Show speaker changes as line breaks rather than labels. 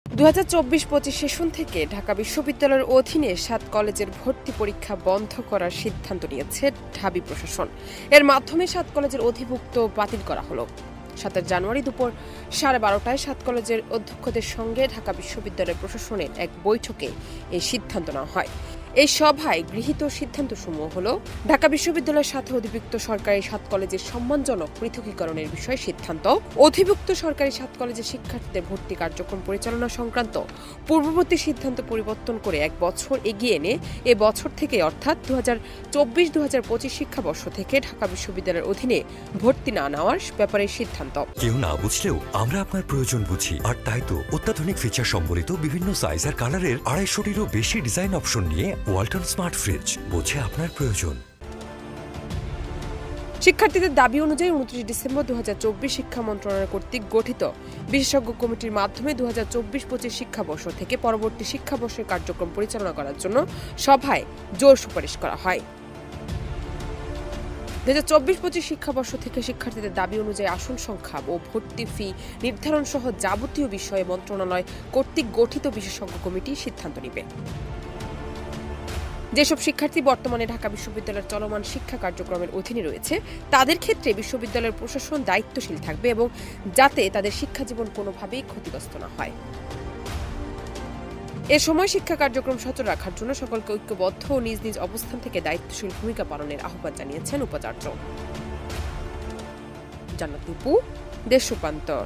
2024-25 session থেকে ঢাকা বিশ্ববিদ্যালয়ের অধীনে 7 কলেজের ভর্তি পরীক্ষা বন্ধ করার সিদ্ধান্ত নিয়েছে ঢাবি প্রশাসন। এর মাধ্যমে 7 কলেজের অধিভুক্ত বাতিল করা হলো। 7 জানুয়ারি দুপুর 12:30টায় 7 কলেজের অধ্যক্ষদের সঙ্গে ঢাকা বিশ্ববিদ্যালয় প্রশাসনের এক বৈঠকে এই সিদ্ধান্ত নেওয়া হয়। এই সভায় গৃহীত সিদ্ধান্তসমূহ হল ঢাকা বিশ্ববিদ্যালয়ের সাথে অধিভুক্ত সরকারি 7 কলেজের সম্মানজনক পৃথকীকরণের বিষয়ে সিদ্ধান্ত, অধিভুক্ত সরকারি 7 কলেজের শিক্ষার্থীদের ভর্তি কার্যক্রম পরিচালনা সংক্রান্ত পূর্ববর্তী সিদ্ধান্ত পরিবর্তন করে 1 বছর এগিয়ে এনে এ বছর থেকে অর্থাৎ 2024-2025 শিক্ষাবর্ষ থেকে ঢাকা বিশ্ববিদ্যালয়ের অধীনে ভর্তি না নেওয়ার ব্যাপারে সিদ্ধান্ত।
কেউ না বুঝলেও আমরা আপনার প্রয়োজন বুঝি, আর তাই তো অত্যাধুনিক ফিচার সম্বলিত বিভিন্ন সাইজ আর কালারের 250-টিরও বেশি ডিজাইন অপশন নিয়ে ওয়ালটন স্মার্ট ফ্রিজ বোঝে আপনার প্রয়োজন।
শিক্ষার্থীদের দাবি অনুযায়ী 29 ডিসেম্বর 2024 শিক্ষা মন্ত্রণালয় কর্তৃক গঠিত বিশেষজ্ঞ কমিটির মাধ্যমে 2024-25 শিক্ষাবর্ষ থেকে পরবর্তী শিক্ষাবর্ষের কার্যক্রম পরিচালনা করার জন্য সভায় জোর সুপারিশ করা হয়। 2024-25 শিক্ষাবর্ষ থেকে শিক্ষার্থীদের দাবি অনুযায়ী আসন সংখ্যা ও ভর্তি ফি নির্ধারণ সহ যাবতীয় বিষয়ে মন্ত্রণালয় কর্তৃক গঠিত বিশেষজ্ঞ কমিটি সিদ্ধান্ত নেবে। যেসব শিক্ষার্থী বর্তমানে ঢাকা বিশ্ববিদ্যালয়ের চলমান শিক্ষা কার্যক্রমের অধীনে রয়েছে তাদের ক্ষেত্রে বিশ্ববিদ্যালয়ের প্রশাসন দায়িত্বশীল থাকবে এবং যাতে তাদের শিক্ষা জীবন কোনোভাবেই ক্ষতিগ্রস্ত না হয়। এ সময় শিক্ষা কার্যক্রম সচল রাখার জন্য সকলকে ঐক্যবদ্ধ ও নিজ নিজ অবস্থান থেকে দায়িত্বশীল ভূমিকা পালনের আহ্বান জানিয়েছেন উপাচার্য। জান্নাত নিপু, দেশ রূপান্তর।